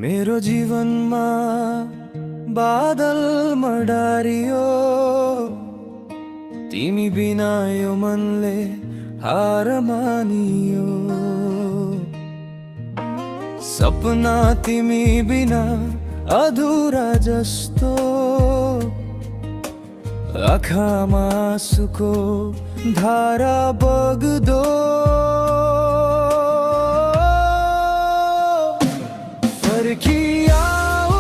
मेरो जीवनमा बादल मडारियो, तिमी बिना यो मनले हार मानियो। सपना तिमी बिना अधुरा जस्तो, आँखामा आँसुको धारा बग्दो। फर्किआऊ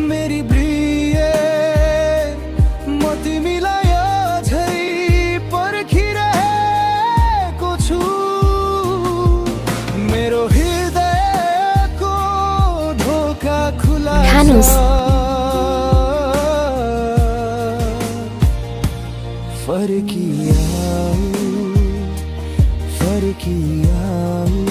मेरी प्रिय, म तिमीलाई अझै पर्खिरहेको छु। मेरो हृदयको ढोका खुला छ। फर्किआऊ फर्किआऊ।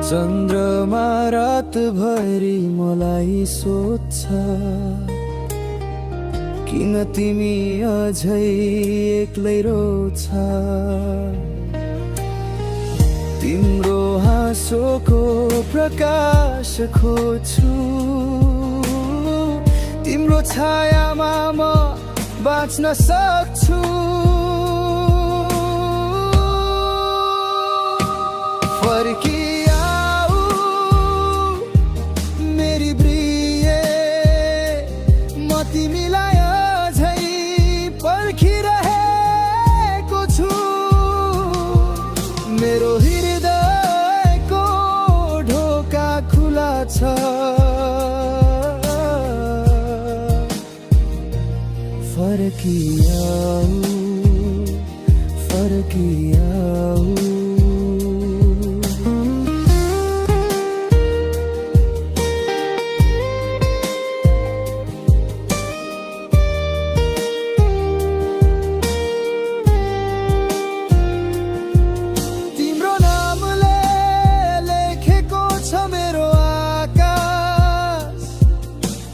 चन्द्रमा रातभरि मलाई सोध्छ, किन तिमी अझै एक्लै रोछ। तिम्रो हाँसोको प्रकाश खोज्छु, तिम्रो छायामा म बाँच्न सक्छु। फर्किआऊ मेरी प्रिय, म तिमीलाई अझै पर्खिरहेको छु। मेरो हृदयको ढोका खुला छ। फर्किआऊ फर्किआऊ।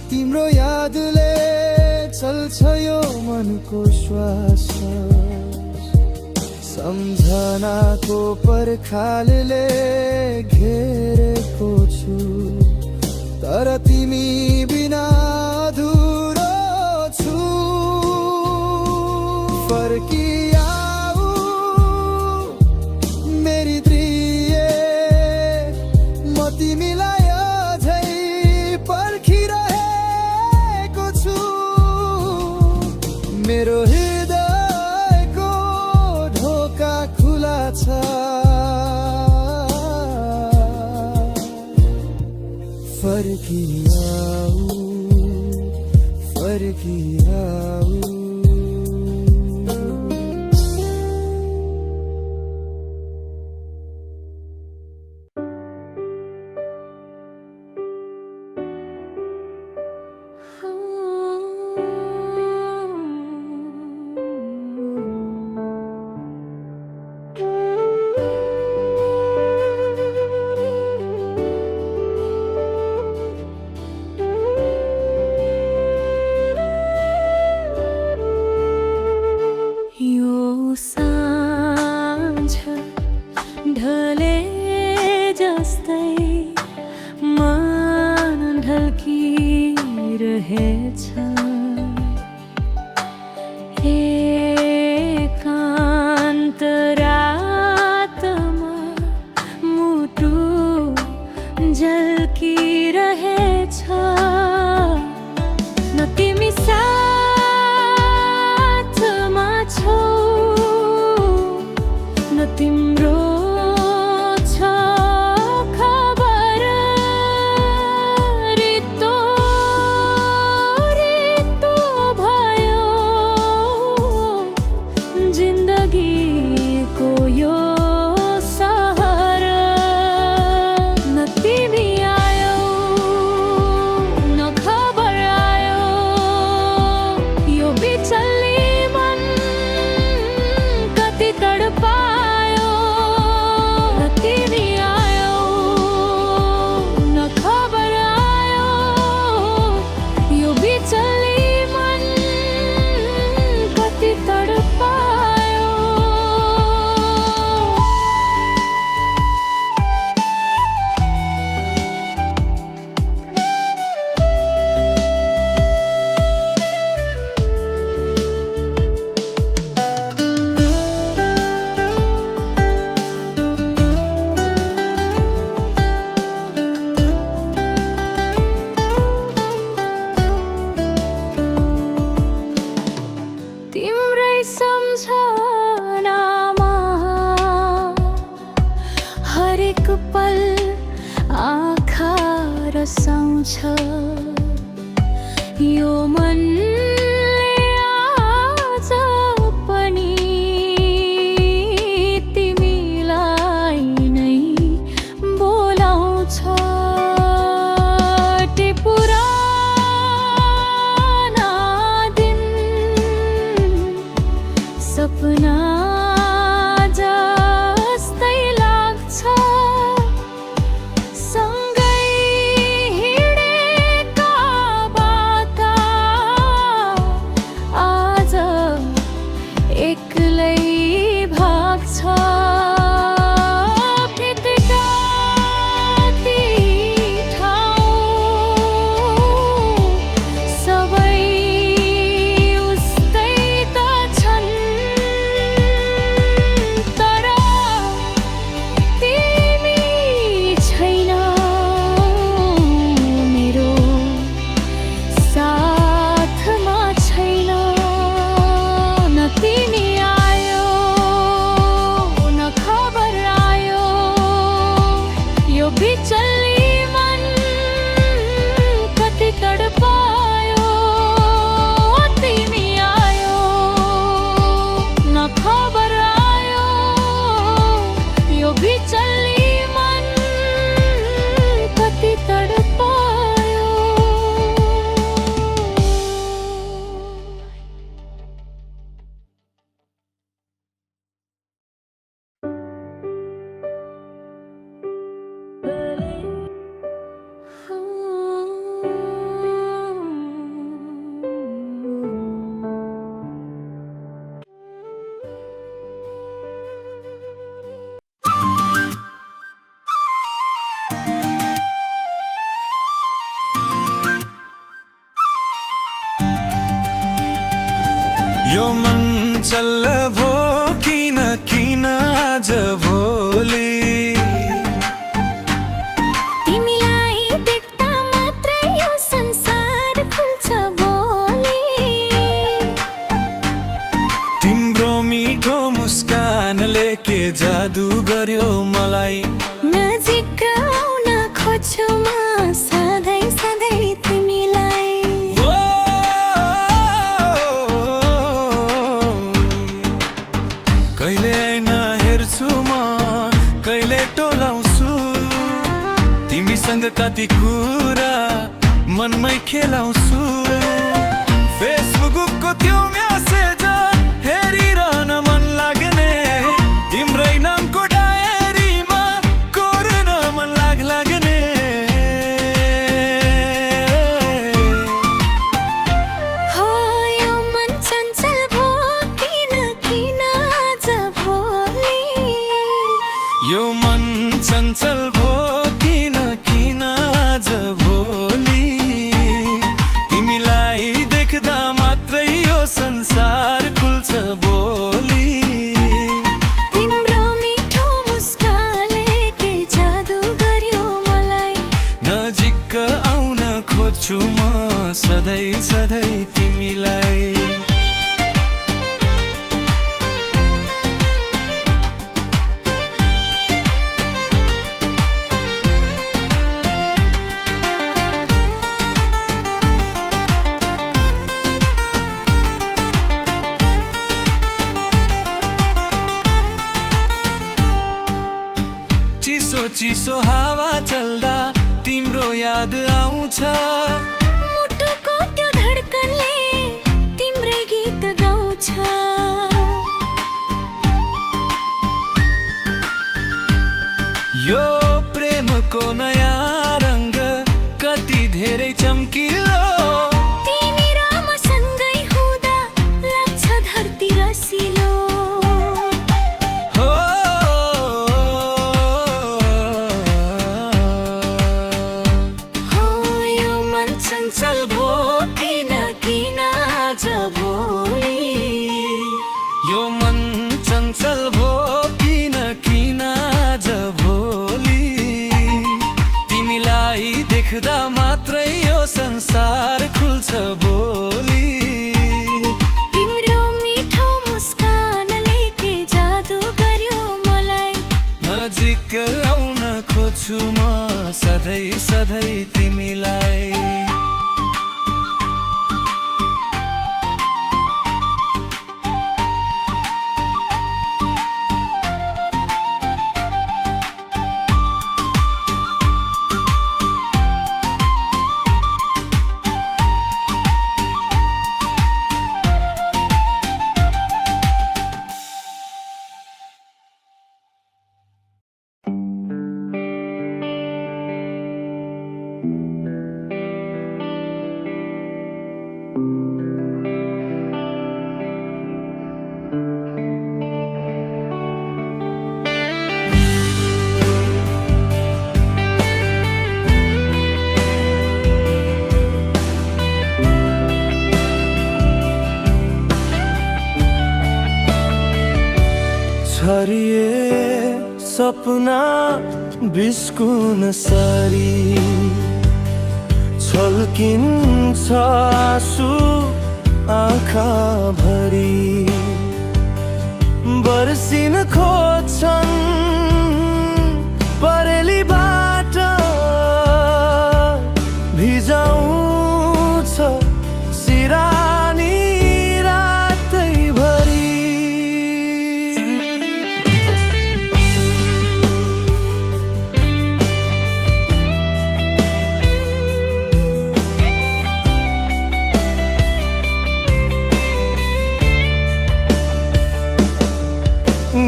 तिम्रो यादले चल्छ यो मनको श्वास, सम्झनाको पर्खालले घेरेको छु। तर तिमी बिना अधुरो छु। फर्किआऊ मेरी प्रिय, म तिमीलाई अझै पर्खिरहेको छु। मेरो हृदयको ढोका खुला छ। फर्किआऊ फर्किआऊ। ढले जस्तै मन ढल्किरहेछ। एकान्त रातमा मुटु झल्किरहेछ। न तिमी साथमा छौ, न तिम्रो यो मनले आज पनि तिमीलाई नै बोलाउँछ। ती पुराना दिन सपना जस्तै लाग्छ। सँगै हिँडेका बाटा आज एक्लै भाग्छ। बितेका ती ठाउँ सबै उस्तै त छन्, तर तिमी छैनौ मेरो साथमा छैनौ। न तिमी आयो न खबर आयो, यो बिचल्ली मन कति तडपायो। तिमी आयो न खबर आयो, यो बिचल्ली मन कति तडपायो। यो मन चल्ल भो किन किन आज भोलि। तिमीलाई देख्दा मात्रै यो संसार खुल्छ भोलि। तिम्रो मिठो मुस्कानले के जादु गर्यो मलाई। नजिक आउन खोज्छु म सधैँ सधैँ तिमीलाई। कहिले ऐना हेर्छु म कहिले टोलाउँछु, तिमीसँग कति कुरा मनमै खेलाउँछु। फेसबुकको त्यो म्यासेज हेरिरहन मन लाग्ने, तिम्रै नामको डायरीमा कोर्न मन लाग्ने। हो यो मन चञ्चल भो किन किन आज भोलि। यो मन चञ्चल भो किन किन आज भोलि। तिमीलाई देख्दा मात्रै यो संसार खुल्छ भोलि। तिम्रो मिठो मुस्कानले के जादु गर्यो मलाई। नजिक आउन खोज्छु म सधैँ सधैँ तिमीलाई। चिसो चिसो हावा चल्दा तिम्रो याद आउँछ। मुटुको त्यो धड्कनले तिम्रै गीत गाउँछ। यो प्रेमको नयाँ रङ्ग कति धेरै चम्किलो। तिमी र म सँगै हुँदा लाग्छ धरती रसिलो। हो हो यो मन चञ्चल भो किन किन आज भोलि। यो मन चञ्चल भो किन किन आज भोलि। तिमीलाई देख्दा मात्रै यो संसार खुल्छ भोलि। तिम्रो मिठो मुस्कानले के जादु गर्यो मलाई। नजिक आउन खोज्छु सम्झन्छु म सधैँ सधैँ तिमीलाई। छरिए सपना बिस्कुन सरी छल्किन्छ आँसु आँखा भरी बर्सिन खोज्छन् परेलीबाट भिजाउँछ सिरानी रातैभरि।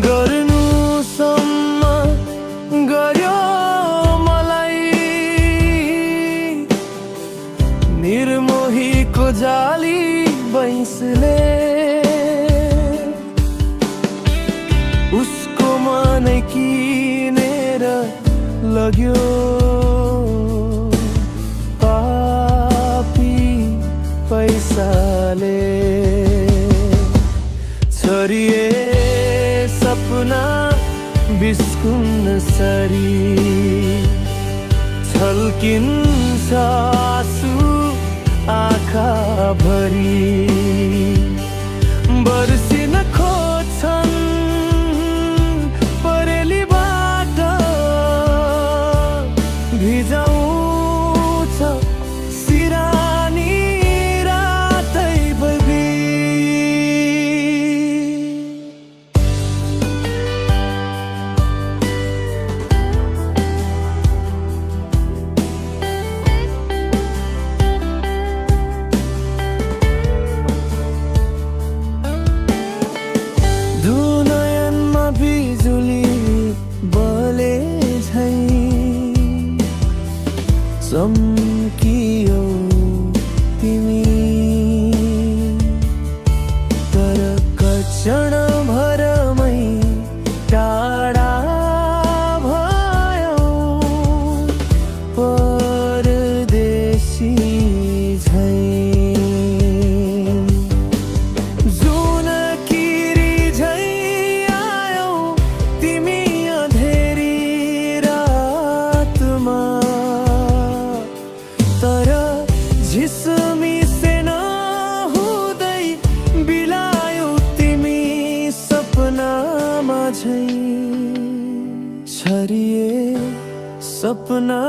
गर्नुसम्म गर्यो मलाई निर्मोहीको जाली बैंसले उसको मनै किनेर लग्यो पापी पैसाले। छरिए सपना बिस्कुन सरी छल्किन्छ आँसु आँखा भरी बर्सिन खोज्छन् परेलीबाट भिजाउँछ सिरानी रातैभरि। दुनयनमा बिजुली बले झैं चम्कियौ तिमी तर क्षण भरमै टाढा भयौ परदेशी झैं। झिसमिसे नहुँदै बिलायौ तिमी सपनामा झैं। छरिए सपना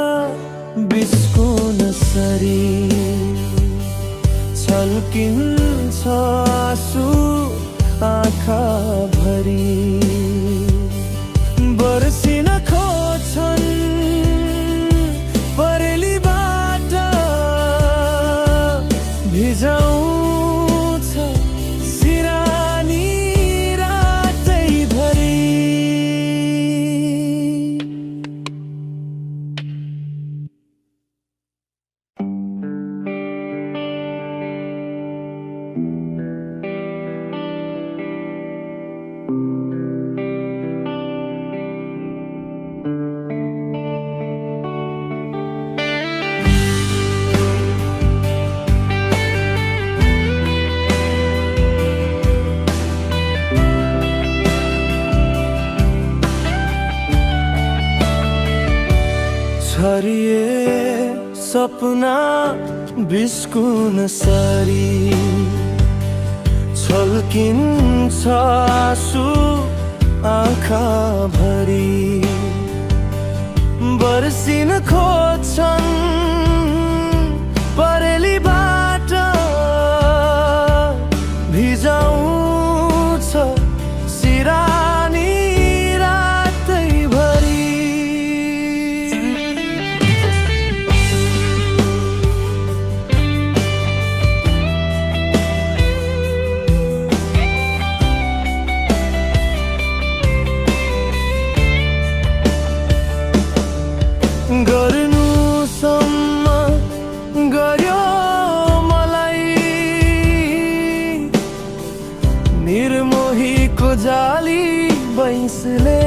बिस्कुन सरी छल्किन्छ आँसु आँखा भरी बर्सिन खोज्छन् परेलीबाट भिजाउँछ सिरानी रातैभरि। छरिए सपना बिस्कुन सरी छल्किन्छ आँसु आँखा भरी बर्सिन खोज्छन् परेलीबाट भिजाउँछ सिरानी रातैभरि। गर्नुसम्म गर्यो मलाई निर्मोहीको जाली बैंसले।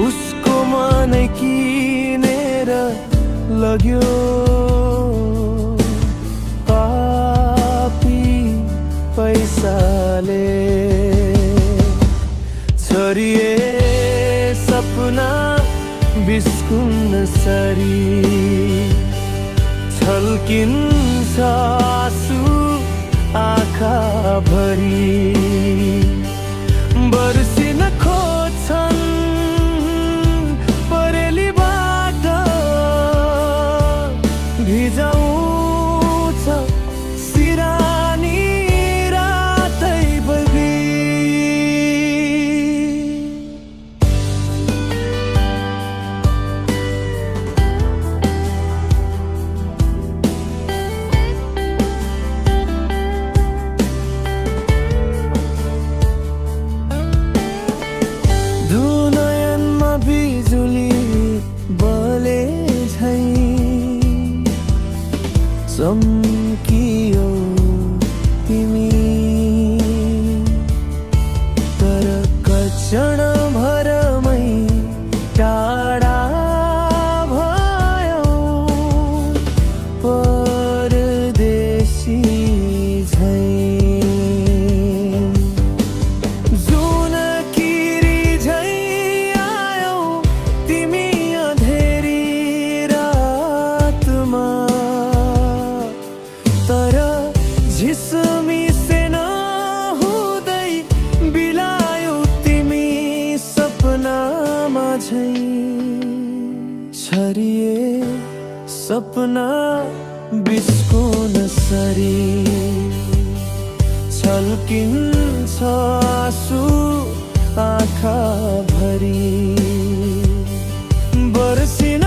उसको मनै किनेर लग्यो पापी पैसाले। छरिए सपना बिस्कुन सरी छल्किन्छ आँसु आँखा भरी। बर्सिन खोज्छन् परेलीबाट भिजाउँछ सिरानी रातैभरि। नयनमा बिजुली बले झैं चम्कियो तिमी। तर क्षण भरमै टाढा भयो परदेशी झैं। झिसमिसे नहुँदै बिलायो तिमी सपनामा झैं। छरिए सपना बिस्कुन सरी छल्किन्छ आँसु आँखा भरी। बर्सिन